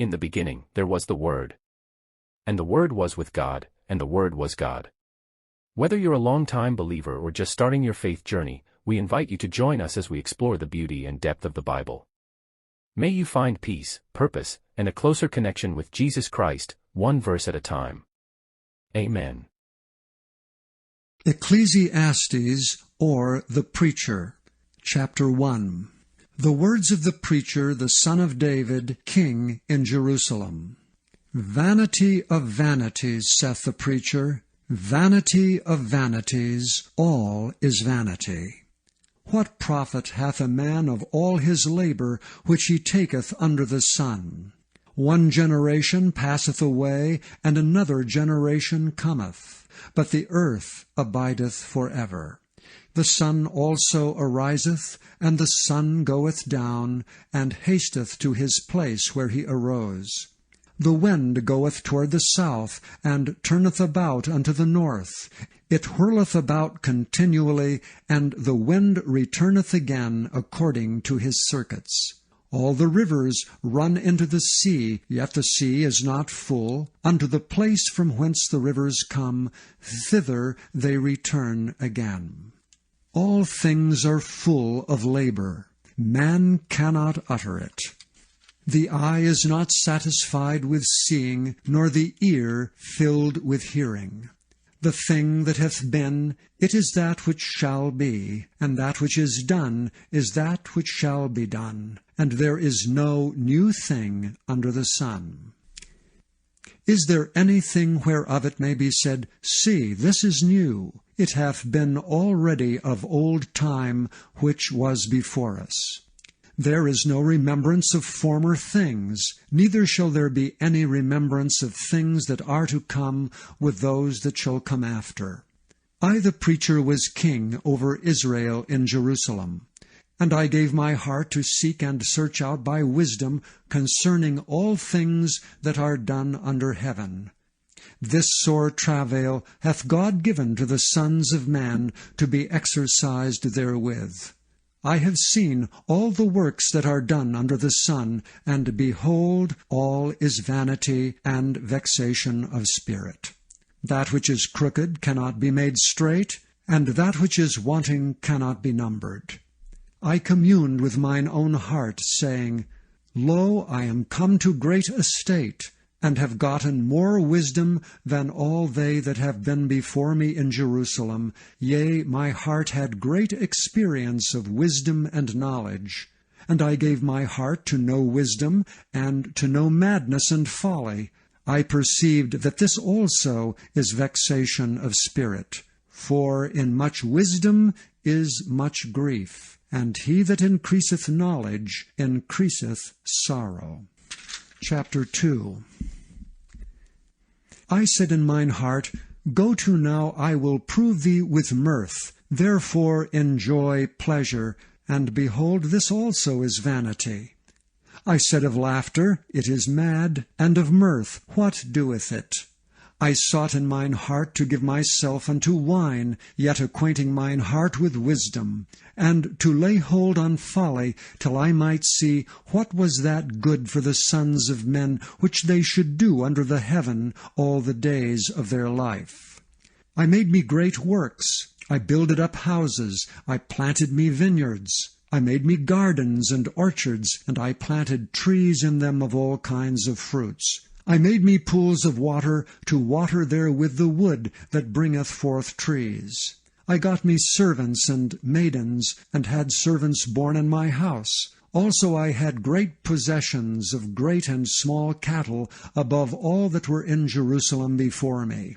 In the beginning there was the Word. And the Word was with God, and the Word was God. Whether you're a long-time believer or just starting your faith journey, we invite you to join us as we explore the beauty and depth of the Bible. May you find peace, purpose, and a closer connection with Jesus Christ, one verse at a time. Amen. Ecclesiastes, or the Preacher, Chapter 1. The words of the preacher, the son of David, king in Jerusalem. Vanity of vanities, saith the preacher, vanity of vanities, all is vanity. What profit hath a man of all his labor which he taketh under the sun? One generation passeth away, and another generation cometh, but the earth abideth for ever. The sun also ariseth, and the sun goeth down, and hasteth to his place where he arose. The wind goeth toward the south, and turneth about unto the north. It whirleth about continually, and the wind returneth again according to his circuits. All the rivers run into the sea, yet the sea is not full. Unto the place from whence the rivers come, thither they return again. All things are full of labor. Man cannot utter it. The eye is not satisfied with seeing, nor the ear filled with hearing. The thing that hath been, it is that which shall be, and that which is done is that which shall be done, and there is no new thing under the sun. Is there anything whereof it may be said, See, this is new? It hath been already of old time which was before us. There is no remembrance of former things, neither shall there be any remembrance of things that are to come with those that shall come after. I the preacher was king over Israel in Jerusalem, and I gave my heart to seek and search out by wisdom concerning all things that are done under heaven. This sore travail hath God given to the sons of man to be exercised therewith. I have seen all the works that are done under the sun, and behold, all is vanity and vexation of spirit. That which is crooked cannot be made straight, and that which is wanting cannot be numbered. I communed with mine own heart, saying, Lo, I am come to great estate, and have gotten more wisdom than all they that have been before me in Jerusalem. Yea, my heart had great experience of wisdom and knowledge. And I gave my heart to know wisdom, and to know madness and folly. I perceived that this also is vexation of spirit. For in much wisdom is much grief, and he that increaseth knowledge increaseth sorrow. Chapter 2. I said in mine heart, Go to now, I will prove thee with mirth. Therefore enjoy pleasure, and behold, this also is vanity. I said of laughter, It is mad, and of mirth, what doeth it? I sought in mine heart to give myself unto wine, yet acquainting mine heart with wisdom, and to lay hold on folly, till I might see what was that good for the sons of men which they should do under the heaven all the days of their life. I made me great works, I builded up houses, I planted me vineyards, I made me gardens and orchards, and I planted trees in them of all kinds of fruits. I made me pools of water, to water therewith the wood that bringeth forth trees. I got me servants and maidens, and had servants born in my house. Also I had great possessions of great and small cattle, above all that were in Jerusalem before me.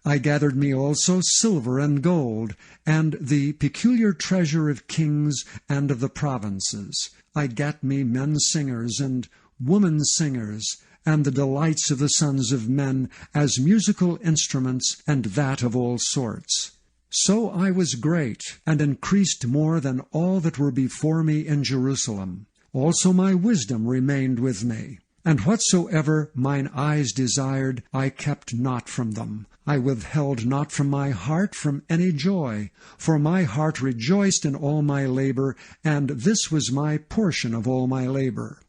I gathered me also silver and gold, and the peculiar treasure of kings and of the provinces. I gat me men singers and woman singers, and the delights of the sons of men, as musical instruments, and that of all sorts. So I was great, and increased more than all that were before me in Jerusalem. Also my wisdom remained with me. And whatsoever mine eyes desired, I kept not from them. I withheld not from my heart from any joy, for my heart rejoiced in all my labor, and this was my portion of all my labor.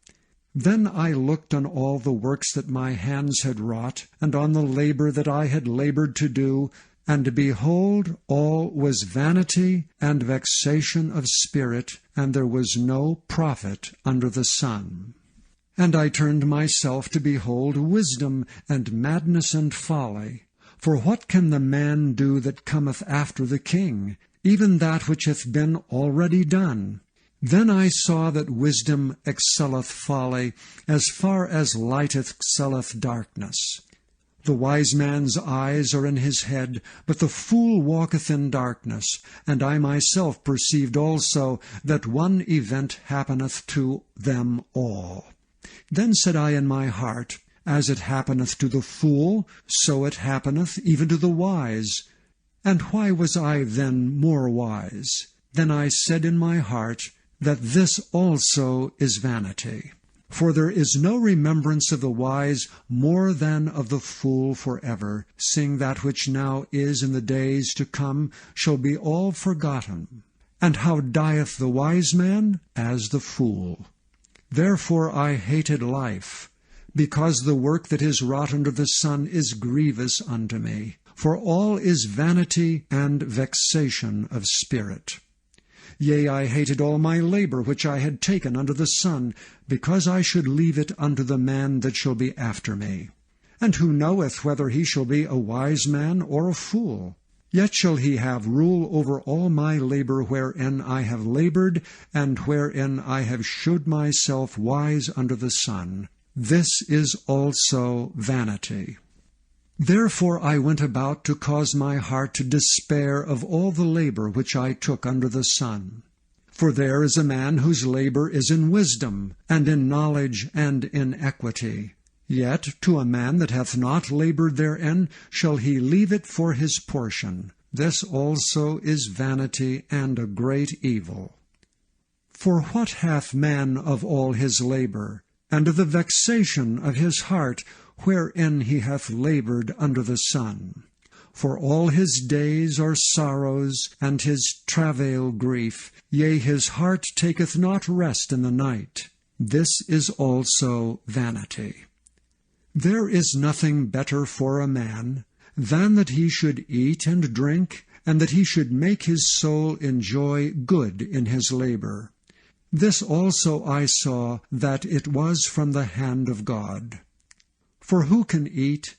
Then I looked on all the works that my hands had wrought, and on the labor that I had labored to do, and behold, all was vanity and vexation of spirit, and there was no profit under the sun. And I turned myself to behold wisdom and madness and folly. For what can the man do that cometh after the king? Even that which hath been already done. Then I saw that wisdom excelleth folly, as far as light excelleth darkness. The wise man's eyes are in his head, but the fool walketh in darkness. And I myself perceived also that one event happeneth to them all. Then said I in my heart, As it happeneth to the fool, so it happeneth even to the wise. And why was I then more wise? Then I said in my heart, that this also is vanity. For there is no remembrance of the wise more than of the fool forever, seeing that which now is in the days to come shall be all forgotten. And how dieth the wise man? As the fool. Therefore I hated life, because the work that is wrought under the sun is grievous unto me. For all is vanity and vexation of spirit. Yea, I hated all my labor which I had taken under the sun, because I should leave it unto the man that shall be after me. And who knoweth whether he shall be a wise man or a fool? Yet shall he have rule over all my labor wherein I have labored, and wherein I have shewed myself wise under the sun. This is also vanity. Therefore I went about to cause my heart to despair of all the labor which I took under the sun. For there is a man whose labor is in wisdom, and in knowledge, and in equity. Yet to a man that hath not labored therein shall he leave it for his portion. This also is vanity and a great evil. For what hath man of all his labor, and of the vexation of his heart, wherein he hath labored under the sun? For all his days are sorrows, and his travail grief, yea, his heart taketh not rest in the night. This is also vanity. There is nothing better for a man than that he should eat and drink, and that he should make his soul enjoy good in his labor. This also I saw, that it was from the hand of God. For who can eat,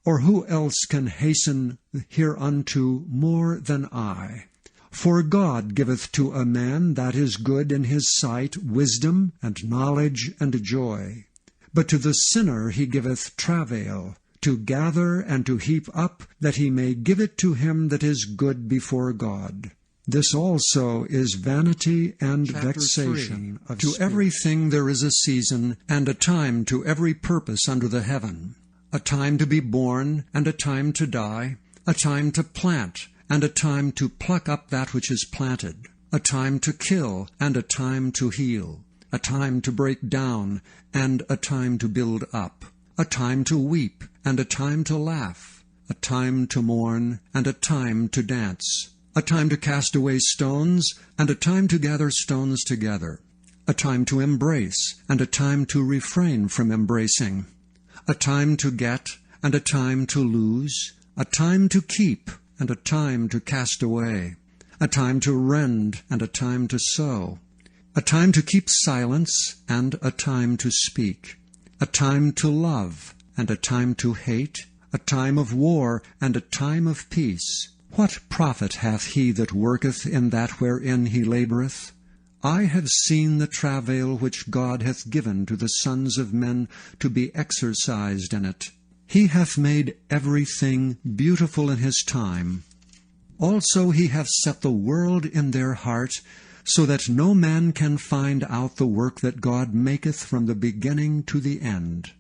or who else can hasten hereunto more than I? For God giveth to a man that is good in his sight wisdom, and knowledge, and joy. But to the sinner he giveth travail, to gather and to heap up, that he may give it to him that is good before God. This also is vanity and vexation of spirit. To everything there is a season, and a time to every purpose under the heaven. A time to be born, and a time to die. A time to plant, and a time to pluck up that which is planted. A time to kill, and a time to heal. A time to break down, and a time to build up. A time to weep, and a time to laugh. A time to mourn, and a time to dance. A time to cast away stones, and a time to gather stones together. A time to embrace, and a time to refrain from embracing. A time to get, and a time to lose. A time to keep, and a time to cast away. A time to rend, and a time to sow. A time to keep silence, and a time to speak. A time to love, and a time to hate. A time of war, and a time of peace. What profit hath he that worketh in that wherein he laboureth? I have seen the travail which God hath given to the sons of men to be exercised in it. He hath made everything beautiful in his time. Also he hath set the world in their heart, so that no man can find out the work that God maketh from the beginning to the end.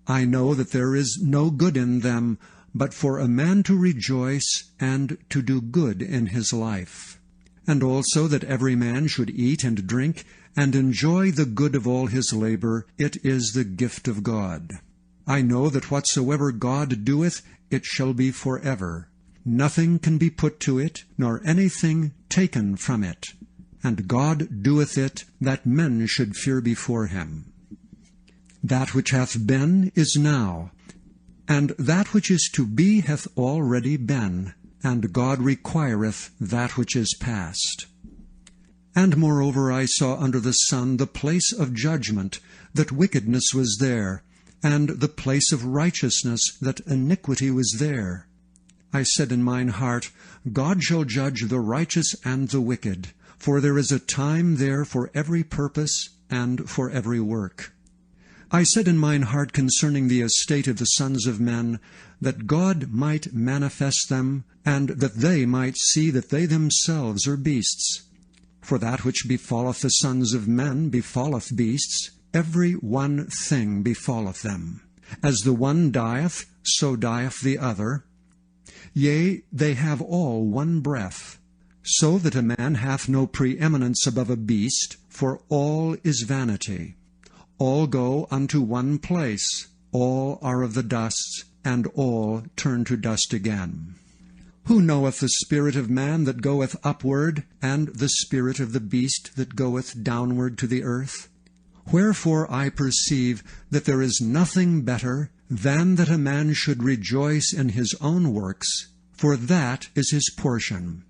I know that there is no good in them, but for a man to rejoice and to do good in his life. And also that every man should eat and drink, and enjoy the good of all his labor. It is the gift of God. I know that whatsoever God doeth, it shall be forever. Nothing can be put to it, nor anything taken from it. And God doeth it, that men should fear before him. That which hath been is now, and that which is to be hath already been, and God requireth that which is past. And moreover I saw under the sun the place of judgment, that wickedness was there, and the place of righteousness, that iniquity was there. I said in mine heart, God shall judge the righteous and the wicked, for there is a time there for every purpose and for every work. I said in mine heart concerning the estate of the sons of men, that God might manifest them, and that they might see that they themselves are beasts. For that which befalleth the sons of men befalleth beasts, every one thing befalleth them. As the one dieth, so dieth the other. Yea, they have all one breath. So that a man hath no preeminence above a beast, for all is vanity. All go unto one place, all are of the dust, and all turn to dust again. Who knoweth the spirit of man that goeth upward, and the spirit of the beast that goeth downward to the earth? Wherefore I perceive that there is nothing better than that a man should rejoice in his own works, for that is his portion.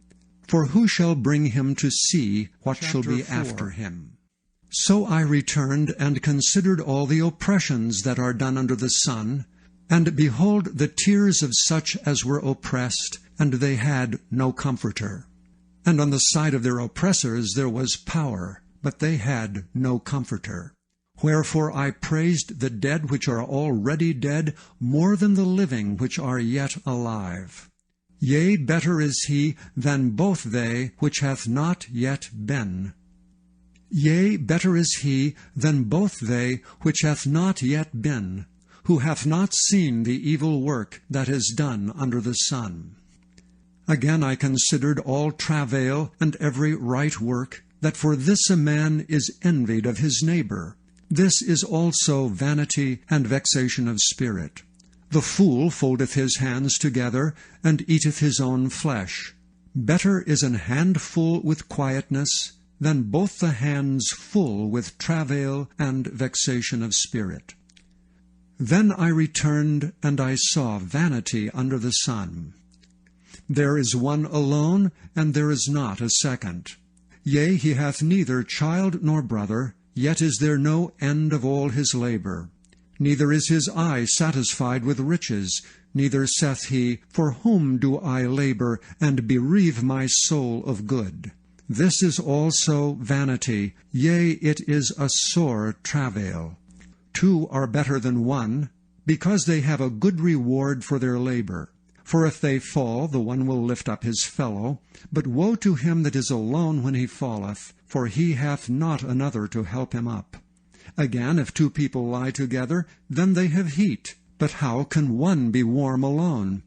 For who shall bring him to see what shall be after him? So I returned and considered all the oppressions that are done under the sun, and behold the tears of such as were oppressed, and they had no comforter. And on the side of their oppressors there was power, but they had no comforter. Wherefore I praised the dead which are already dead more than the living which are yet alive. Yea, better is he than both they which hath not yet been. Yea, better is he than both they which hath not yet been, who hath not seen the evil work that is done under the sun. Again I considered all travail and every right work, that for this a man is envied of his neighbor. This is also vanity and vexation of spirit. The fool foldeth his hands together, and eateth his own flesh. Better is an handful with quietness, than both the hands full with travail and vexation of spirit. Then I returned, and I saw vanity under the sun. There is one alone, and there is not a second. Yea, he hath neither child nor brother, yet is there no end of all his labor. Neither is his eye satisfied with riches, neither saith he, For whom do I labor, and bereave my soul of good? This is also vanity, yea, it is a sore travail. Two are better than one, because they have a good reward for their labor. For if they fall, the one will lift up his fellow. But woe to him that is alone when he falleth, for he hath not another to help him up. Again, if two people lie together, then they have heat. But how can one be warm alone?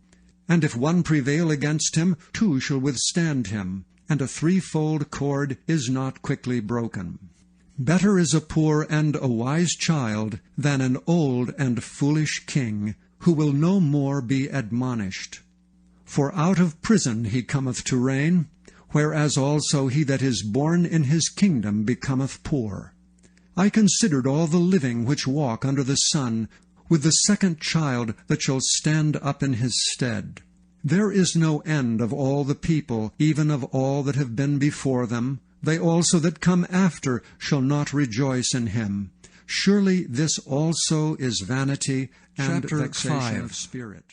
And if one prevail against him, two shall withstand him. And a threefold cord is not quickly broken. Better is a poor and a wise child than an old and foolish king, who will no more be admonished. For out of prison he cometh to reign, whereas also he that is born in his kingdom becometh poor. I considered all the living which walk under the sun, with the second child that shall stand up in his stead. There is no end of all the people, even of all that have been before them. They also that come after shall not rejoice in him. Surely this also is vanity and vexation of spirit.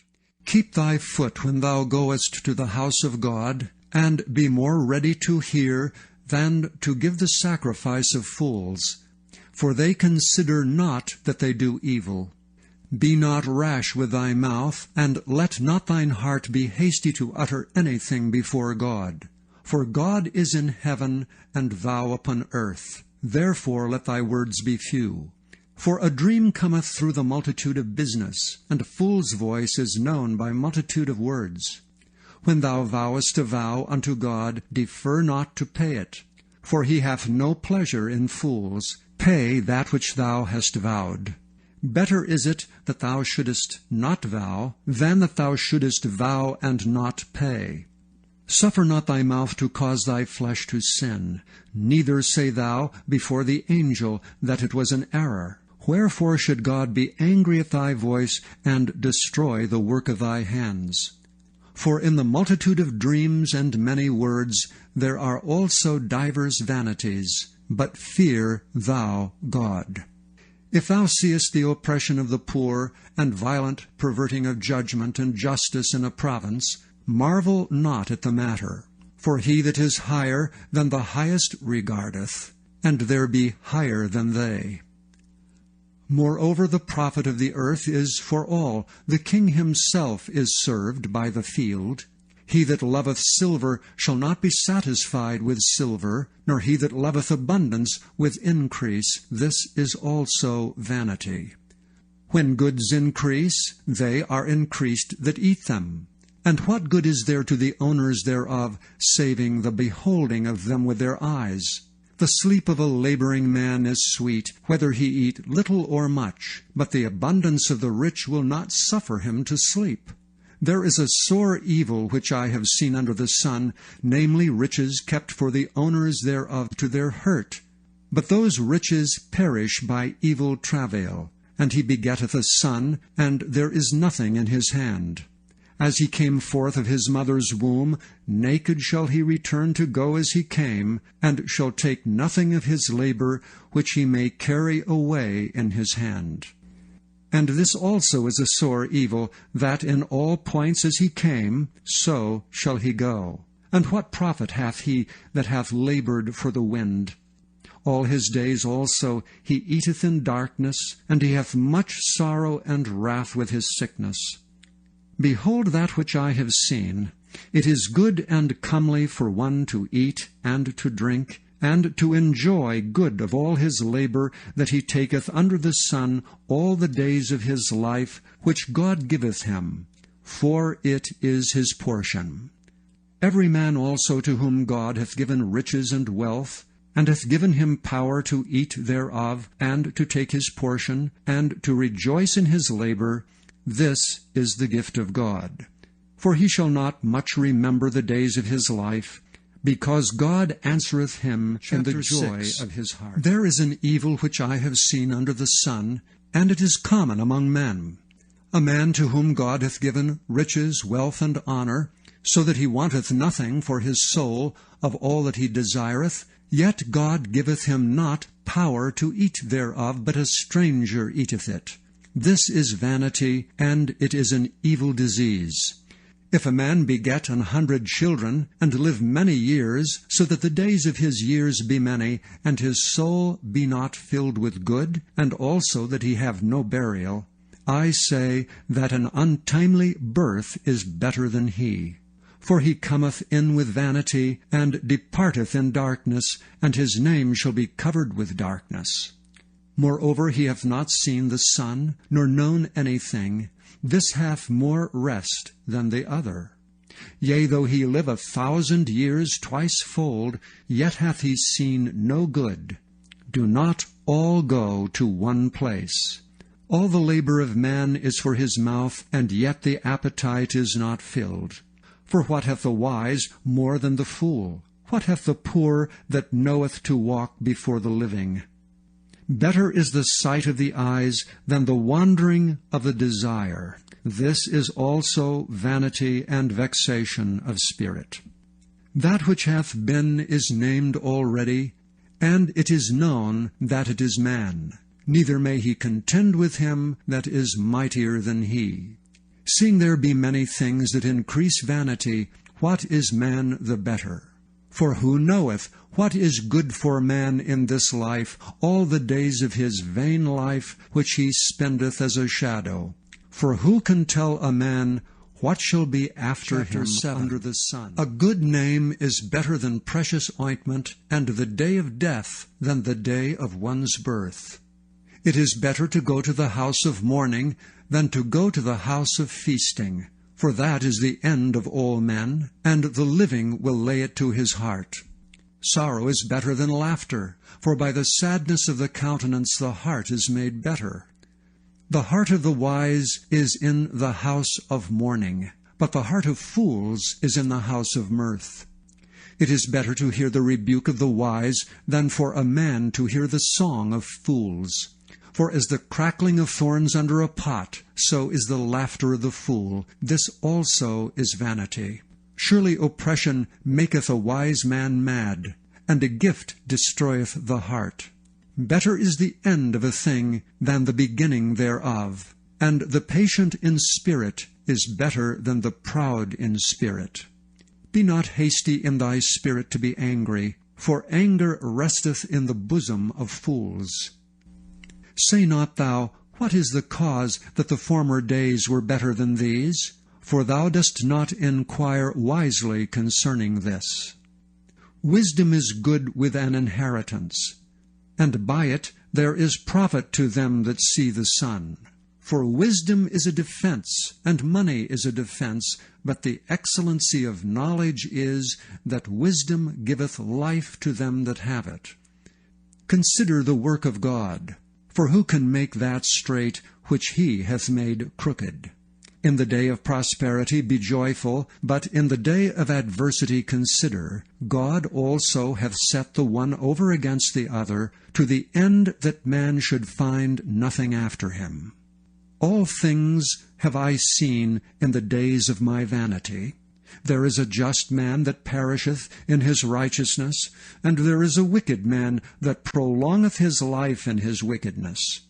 Keep thy foot when thou goest to the house of God, and be more ready to hear than to give the sacrifice of fools. For they consider not that they do evil. Be not rash with thy mouth, and let not thine heart be hasty to utter anything before God. For God is in heaven, and thou upon earth. Therefore let thy words be few. For a dream cometh through the multitude of business, and a fool's voice is known by multitude of words. When thou vowest a vow unto God, defer not to pay it. For he hath no pleasure in fools. Pay that which thou hast vowed. Better is it that thou shouldest not vow, than that thou shouldest vow and not pay. Suffer not thy mouth to cause thy flesh to sin, neither say thou before the angel that it was an error. Wherefore should God be angry at thy voice, and destroy the work of thy hands? For in the multitude of dreams and many words there are also divers vanities, but fear thou God. If thou seest the oppression of the poor, and violent perverting of judgment and justice in a province, marvel not at the matter. For he that is higher than the highest regardeth, and there be higher than they. Moreover, the profit of the earth is for all. The king himself is served by the field. He that loveth silver shall not be satisfied with silver, nor he that loveth abundance with increase. This is also vanity. When goods increase, they are increased that eat them. And what good is there to the owners thereof, saving the beholding of them with their eyes? The sleep of a laboring man is sweet, whether he eat little or much, but the abundance of the rich will not suffer him to sleep. There is a sore evil which I have seen under the sun, namely riches kept for the owners thereof to their hurt. But those riches perish by evil travail, and he begetteth a son, and there is nothing in his hand. As he came forth of his mother's womb, naked shall he return to go as he came, and shall take nothing of his labor which he may carry away in his hand. And this also is a sore evil, that in all points as he came, so shall he go. And what profit hath he that hath labored for the wind? All his days also he eateth in darkness, and he hath much sorrow and wrath with his sickness. Behold that which I have seen. It is good and comely for one to eat and to drink, and to enjoy good of all his labor that he taketh under the sun all the days of his life, which God giveth him, for it is his portion. Every man also to whom God hath given riches and wealth, and hath given him power to eat thereof, and to take his portion, and to rejoice in his labor, this is the gift of God. For he shall not much remember the days of his life, because God answereth him in the joy of his heart. There is an evil which I have seen under the sun, and it is common among men. A man to whom God hath given riches, wealth, and honor, so that he wanteth nothing for his soul of all that he desireth, yet God giveth him not power to eat thereof, but a stranger eateth it. This is vanity, and it is an evil disease. If a man beget 100 children, and live many years, so that the days of his years be many, and his soul be not filled with good, and also that he have no burial, I say that an untimely birth is better than he. For he cometh in with vanity, and departeth in darkness, and his name shall be covered with darkness. Moreover, he hath not seen the sun, nor known anything. This hath more rest than the other. Yea, though he live 1,000 years twicefold, yet hath he seen no good. Do not all go to one place. All the labor of man is for his mouth, and yet the appetite is not filled. For what hath the wise more than the fool? What hath the poor that knoweth to walk before the living? Better is the sight of the eyes than the wandering of the desire. This is also vanity and vexation of spirit. That which hath been is named already, and it is known that it is man. Neither may he contend with him that is mightier than he. Seeing there be many things that increase vanity, what is man the better? For who knoweth what is good for man in this life, all the days of his vain life, which he spendeth as a shadow? For who can tell a man what shall be after him under the sun? A good name is better than precious ointment, and the day of death than the day of one's birth. It is better to go to the house of mourning than to go to the house of feasting, for that is the end of all men, and the living will lay it to his heart. Sorrow is better than laughter, for by the sadness of the countenance the heart is made better. The heart of the wise is in the house of mourning, but the heart of fools is in the house of mirth. It is better to hear the rebuke of the wise than for a man to hear the song of fools. For as the crackling of thorns under a pot, so is the laughter of the fool. This also is vanity. Surely oppression maketh a wise man mad, and a gift destroyeth the heart. Better is the end of a thing than the beginning thereof, and the patient in spirit is better than the proud in spirit. Be not hasty in thy spirit to be angry, for anger resteth in the bosom of fools. Say not thou, What is the cause that the former days were better than these? For thou dost not inquire wisely concerning this. Wisdom is good with an inheritance, and by it there is profit to them that see the sun. For wisdom is a defense, and money is a defense, but the excellency of knowledge is, that wisdom giveth life to them that have it. Consider the work of God, for who can make that straight which he hath made crooked? In the day of prosperity be joyful, but in the day of adversity consider, God also hath set the one over against the other, to the end that man should find nothing after him. All things have I seen in the days of my vanity. There is a just man that perisheth in his righteousness, and there is a wicked man that prolongeth his life in his wickedness.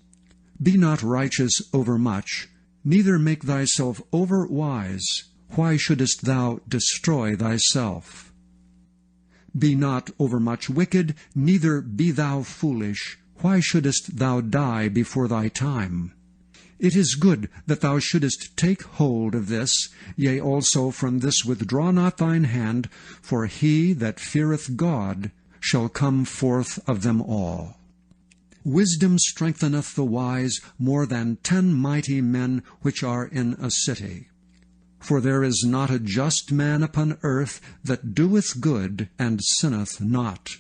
Be not righteous overmuch, neither make thyself overwise. Why shouldest thou destroy thyself? Be not overmuch wicked, neither be thou foolish. Why shouldest thou die before thy time? It is good that thou shouldest take hold of this, yea, also from this withdraw not thine hand, for he that feareth God shall come forth of them all. Wisdom strengtheneth the wise more than 10 mighty men which are in a city. For there is not a just man upon earth that doeth good and sinneth not.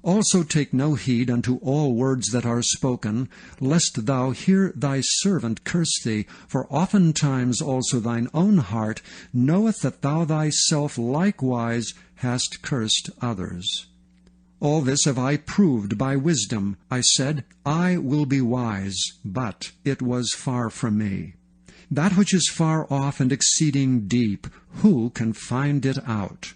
Also take no heed unto all words that are spoken, lest thou hear thy servant curse thee, for oftentimes also thine own heart knoweth that thou thyself likewise hast cursed others. All this have I proved by wisdom. I said, I will be wise, but it was far from me. That which is far off and exceeding deep, who can find it out?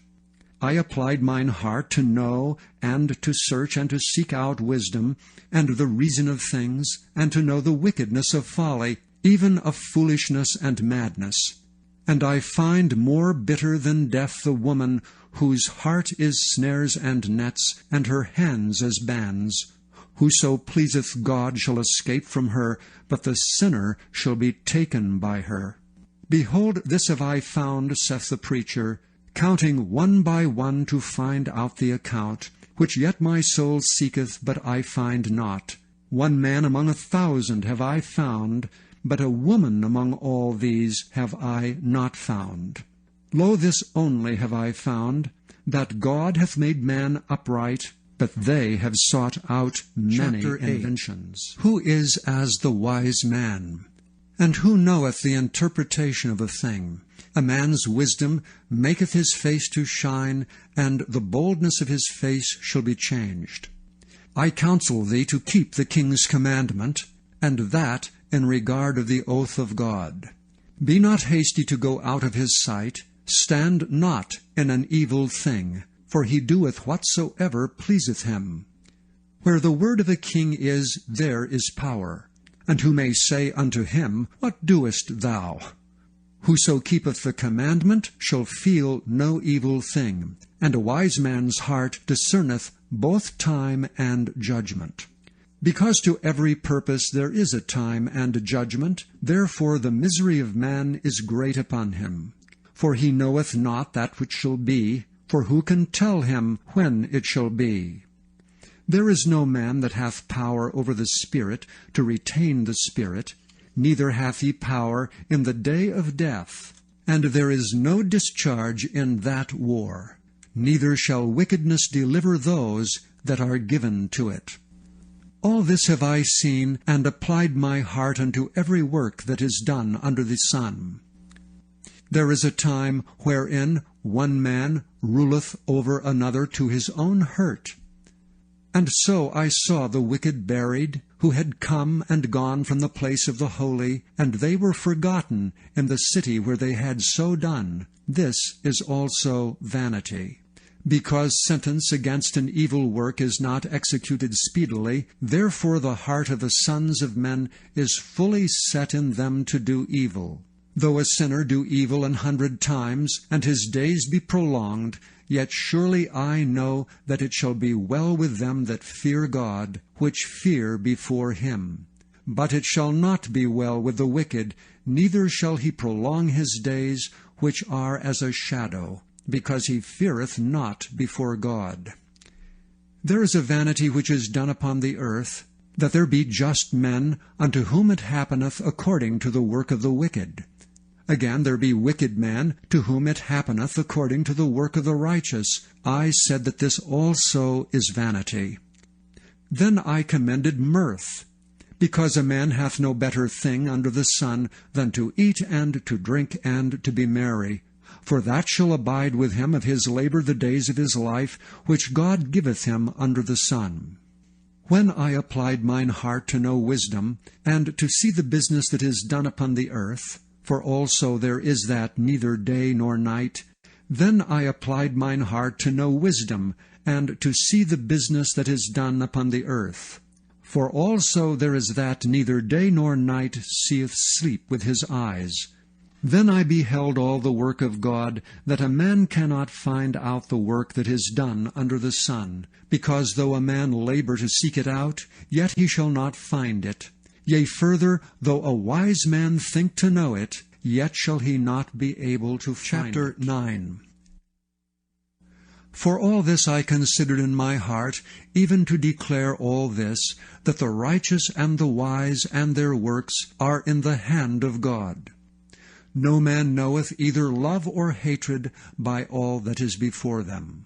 I applied mine heart to know and to search and to seek out wisdom, and the reason of things, and to know the wickedness of folly, even of foolishness and madness. And I find more bitter than death the woman whose heart is snares and nets, and her hands as bands. Whoso pleaseth God shall escape from her, but the sinner shall be taken by her. Behold, this have I found, saith the preacher, counting one by one to find out the account, which yet my soul seeketh, but I find not. One man among 1,000 have I found, but a woman among all these have I not found. Lo, this only have I found, that God hath made man upright, but they have sought out many inventions. Who is as the wise man? And who knoweth the interpretation of a thing? A man's wisdom maketh his face to shine, and the boldness of his face shall be changed. I counsel thee to keep the king's commandment, and that in regard of the oath of God. Be not hasty to go out of his sight, stand not in an evil thing, for he doeth whatsoever pleaseth him. Where the word of a king is, there is power. And who may say unto him, What doest thou? Whoso keepeth the commandment shall feel no evil thing, and a wise man's heart discerneth both time and judgment. Because to every purpose there is a time and judgment, therefore the misery of man is great upon him. For he knoweth not that which shall be, for who can tell him when it shall be? There is no man that hath power over the Spirit to retain the Spirit, neither hath he power in the day of death. And there is no discharge in that war, neither shall wickedness deliver those that are given to it. All this have I seen, and applied my heart unto every work that is done under the sun. There is a time wherein one man ruleth over another to his own hurt. And so I saw the wicked buried, who had come and gone from the place of the holy, and they were forgotten in the city where they had so done. This is also vanity. Because sentence against an evil work is not executed speedily, therefore the heart of the sons of men is fully set in them to do evil. Though a sinner do evil 100 times, and his days be prolonged, yet surely I know that it shall be well with them that fear God, which fear before him. But it shall not be well with the wicked, neither shall he prolong his days, which are as a shadow, because he feareth not before God. There is a vanity which is done upon the earth, that there be just men, unto whom it happeneth according to the work of the wicked. Again, there be wicked men, to whom it happeneth according to the work of the righteous. I said that this also is vanity. Then I commended mirth, because a man hath no better thing under the sun than to eat and to drink and to be merry. For that shall abide with him of his labor the days of his life, which God giveth him under the sun. When I applied mine heart to know wisdom, and to see the business that is done upon the earth, for also there is that neither day nor night, then I applied mine heart to know wisdom, and to see the business that is done upon the earth. For also there is that neither day nor night seeth sleep with his eyes. Then I beheld all the work of God, that a man cannot find out the work that is done under the sun, because though a man labor to seek it out, yet he shall not find it. Yea, further, though a wise man think to know it, yet shall he not be able to find it. Chapter 9. For all this I considered in my heart, even to declare all this, that the righteous and the wise and their works are in the hand of God. No man knoweth either love or hatred by all that is before them.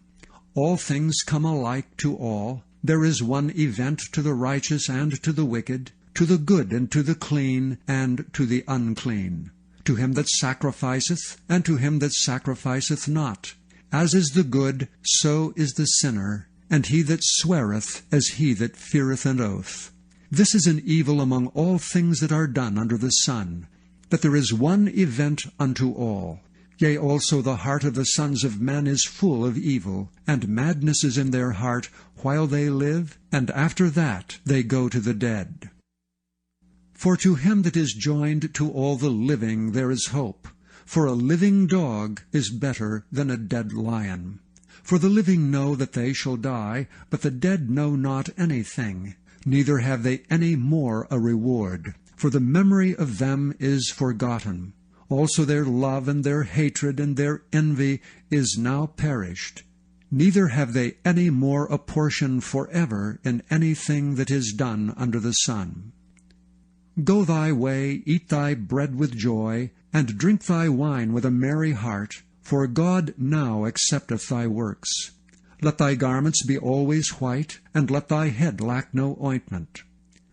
All things come alike to all. There is one event to the righteous and to the wicked, to the good and to the clean and to the unclean, to him that sacrificeth and to him that sacrificeth not. As is the good, so is the sinner, and he that sweareth as he that feareth an oath. This is an evil among all things that are done under the sun, that there is one event unto all. Yea, also the heart of the sons of men is full of evil, and madness is in their heart while they live, and after that they go to the dead. For to him that is joined to all the living there is hope. For a living dog is better than a dead lion. For the living know that they shall die, but the dead know not anything, neither have they any more a reward. For the memory of them is forgotten. Also their love and their hatred and their envy is now perished. Neither have they any more a portion forever in anything that is done under the sun. Go thy way, eat thy bread with joy, and drink thy wine with a merry heart, for God now accepteth thy works. Let thy garments be always white, and let thy head lack no ointment.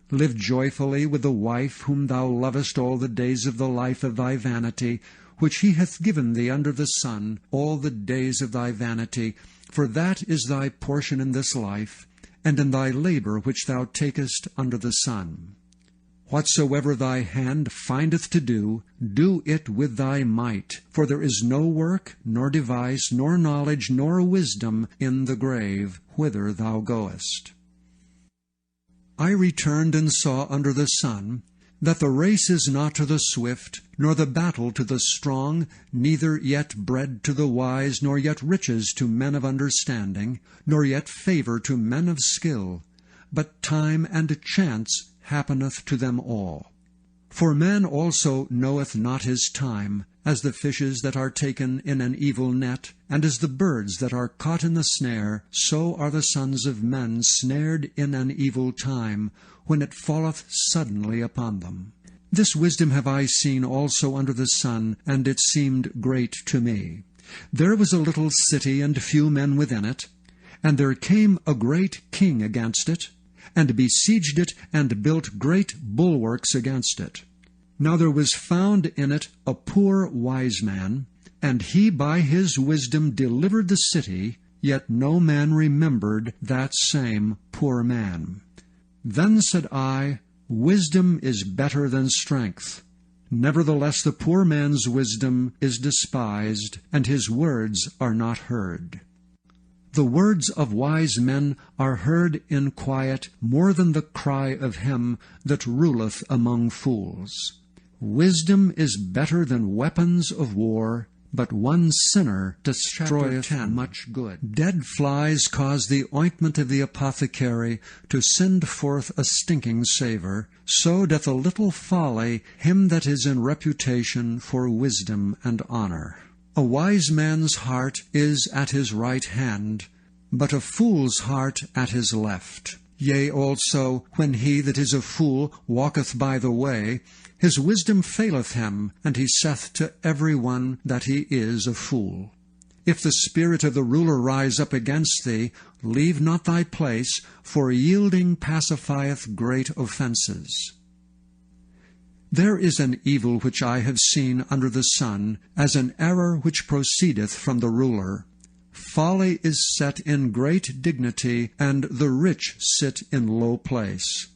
Live joyfully with the wife whom thou lovest all the days of the life of thy vanity, which he hath given thee under the sun, all the days of thy vanity, for that is thy portion in this life, and in thy labor which thou takest under the sun. Whatsoever thy hand findeth to do, do it with thy might, for there is no work, nor device, nor knowledge, nor wisdom in the grave, whither thou goest. I returned and saw under the sun that the race is not to the swift, nor the battle to the strong, neither yet bread to the wise, nor yet riches to men of understanding, nor yet favor to men of skill, but time and chance happeneth to them all. For man also knoweth not his time, as the fishes that are taken in an evil net, and as the birds that are caught in the snare, so are the sons of men snared in an evil time, when it falleth suddenly upon them. This wisdom have I seen also under the sun, and it seemed great to me. There was a little city, and few men within it, and there came a great king against it, and besieged it, and built great bulwarks against it. Now there was found in it a poor wise man, and he by his wisdom delivered the city, yet no man remembered that same poor man. Then said I, Wisdom is better than strength. Nevertheless the poor man's wisdom is despised, and his words are not heard. The words of wise men are heard in quiet more than the cry of him that ruleth among fools. Wisdom is better than weapons of war, but one sinner destroyeth much good. Dead flies cause the ointment of the apothecary to send forth a stinking savour, so doth a little folly him that is in reputation for wisdom and honour. A wise man's heart is at his right hand, but a fool's heart at his left. Yea, also, when he that is a fool walketh by the way, his wisdom faileth him, and he saith to every one that he is a fool. If the spirit of the ruler rise up against thee, leave not thy place, for yielding pacifieth great offences. There is an evil which I have seen under the sun, as an error which proceedeth from the ruler. Folly is set in great dignity, and the rich sit in low place.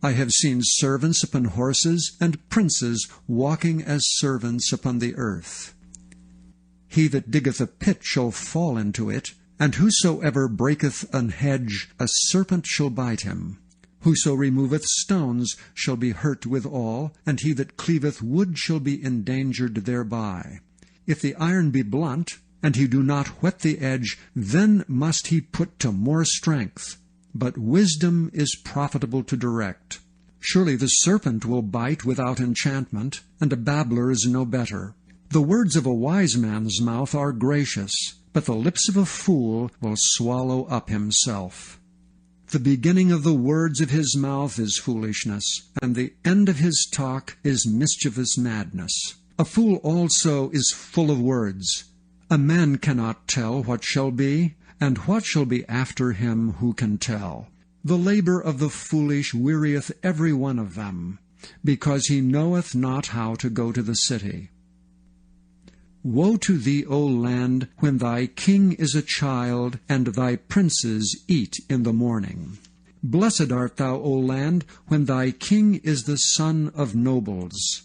I have seen servants upon horses, and princes walking as servants upon the earth. He that diggeth a pit shall fall into it, and whosoever breaketh an hedge, a serpent shall bite him. Whoso removeth stones shall be hurt withal, and he that cleaveth wood shall be endangered thereby. If the iron be blunt, and he do not whet the edge, then must he put to more strength. But wisdom is profitable to direct. Surely the serpent will bite without enchantment, and a babbler is no better. The words of a wise man's mouth are gracious, but the lips of a fool will swallow up himself. The beginning of the words of his mouth is foolishness, and the end of his talk is mischievous madness. A fool also is full of words. A man cannot tell what shall be, and what shall be after him who can tell. The labor of the foolish wearieth every one of them, because he knoweth not how to go to the city. Woe to thee, O land, when thy king is a child, and thy princes eat in the morning. Blessed art thou, O land, when thy king is the son of nobles,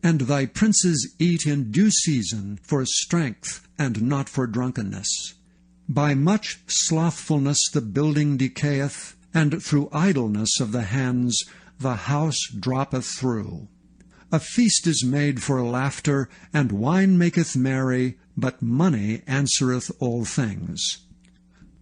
and thy princes eat in due season for strength, and not for drunkenness. By much slothfulness the building decayeth, and through idleness of the hands the house droppeth through. A feast is made for laughter, and wine maketh merry, but money answereth all things.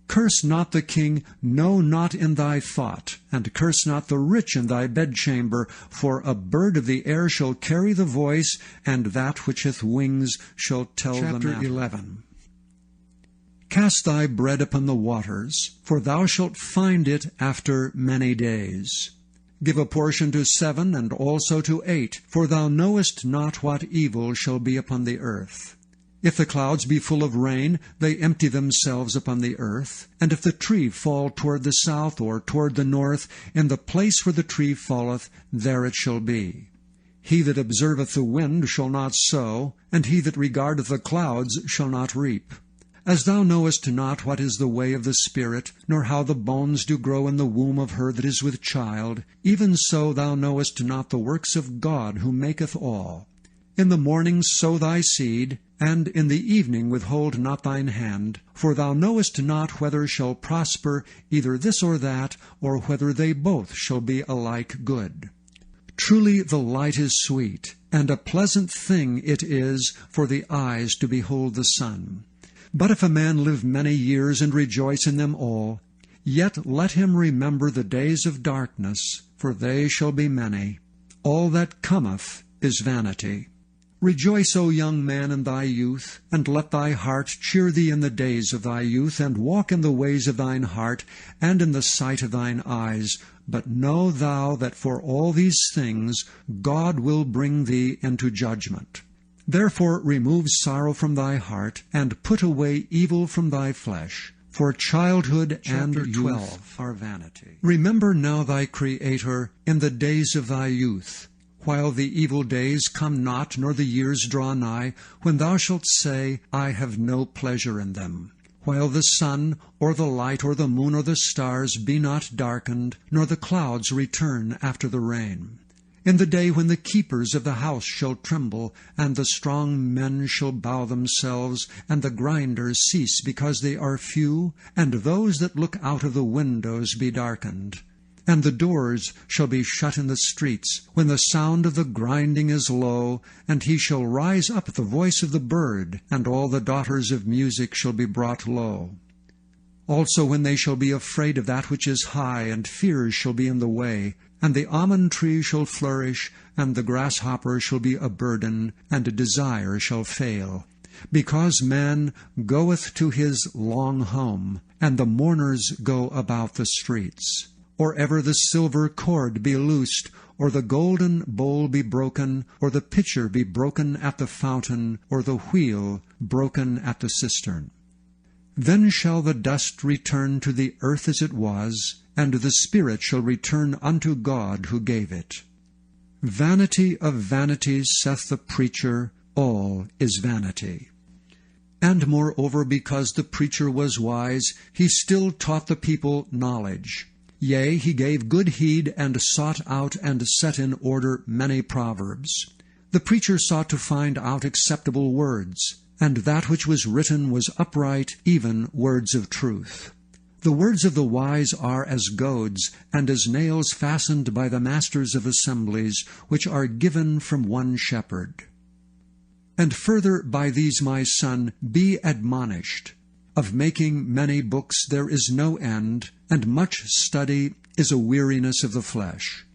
Curse not the king, no, not in thy thought, and curse not the rich in thy bedchamber, for a bird of the air shall carry the voice, and that which hath wings shall tell the matter. Chapter 11. Cast thy bread upon the waters, for thou shalt find it after many days. Give a portion to 7, and also to 8, for thou knowest not what evil shall be upon the earth. If the clouds be full of rain, they empty themselves upon the earth. And if the tree fall toward the south or toward the north, in the place where the tree falleth, there it shall be. He that observeth the wind shall not sow, and he that regardeth the clouds shall not reap. As thou knowest not what is the way of the Spirit, nor how the bones do grow in the womb of her that is with child, even so thou knowest not the works of God who maketh all. In the morning sow thy seed, and in the evening withhold not thine hand, for thou knowest not whether shall prosper either this or that, or whether they both shall be alike good. Truly the light is sweet, and a pleasant thing it is for the eyes to behold the sun. But if a man live many years and rejoice in them all, yet let him remember the days of darkness, for they shall be many. All that cometh is vanity. Rejoice, O young man, in thy youth, and let thy heart cheer thee in the days of thy youth, and walk in the ways of thine heart, and in the sight of thine eyes. But know thou that for all these things God will bring thee into judgment. Therefore remove sorrow from thy heart, and put away evil from thy flesh. For childhood and youth are vanity. Remember now thy Creator in the days of thy youth, while the evil days come not, nor the years draw nigh, when thou shalt say, I have no pleasure in them. while the sun, or the light, or the moon, or the stars be not darkened, nor the clouds return after the rain. In the day when the keepers of the house shall tremble, and the strong men shall bow themselves, and the grinders cease because they are few, and those that look out of the windows be darkened. And the doors shall be shut in the streets, when the sound of the grinding is low, and he shall rise up at the voice of the bird, and all the daughters of music shall be brought low. Also when they shall be afraid of that which is high, and fears shall be in the way, and the almond tree shall flourish, and the grasshopper shall be a burden, and a desire shall fail. Because man goeth to his long home, and the mourners go about the streets. Or ever the silver cord be loosed, or the golden bowl be broken, or the pitcher be broken at the fountain, or the wheel broken at the cistern. Then shall the dust return to the earth as it was, and the spirit shall return unto God who gave it. Vanity of vanities, saith the preacher, all is vanity. And moreover, because the preacher was wise, he still taught the people knowledge. Yea, he gave good heed, and sought out and set in order many proverbs. The preacher sought to find out acceptable words, and that which was written was upright, even words of truth. The words of the wise are as goads, and as nails fastened by the masters of assemblies, which are given from one shepherd. And further, by these, my son, be admonished. Of making many books there is no end, and much study is a weariness of the flesh.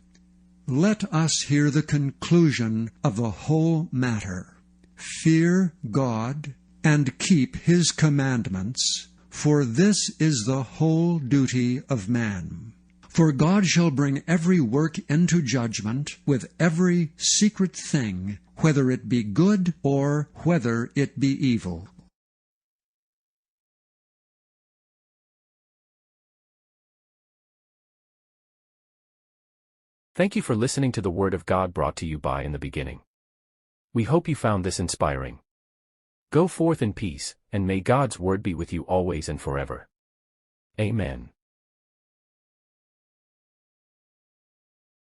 Let us hear the conclusion of the whole matter. Fear God, and keep his commandments, for this is the whole duty of man. For God shall bring every work into judgment with every secret thing, whether it be good or whether it be evil. Thank you for listening to the Word of God brought to you by In the Beginning. We hope you found this inspiring. Go forth in peace, and may God's Word be with you always and forever. Amen.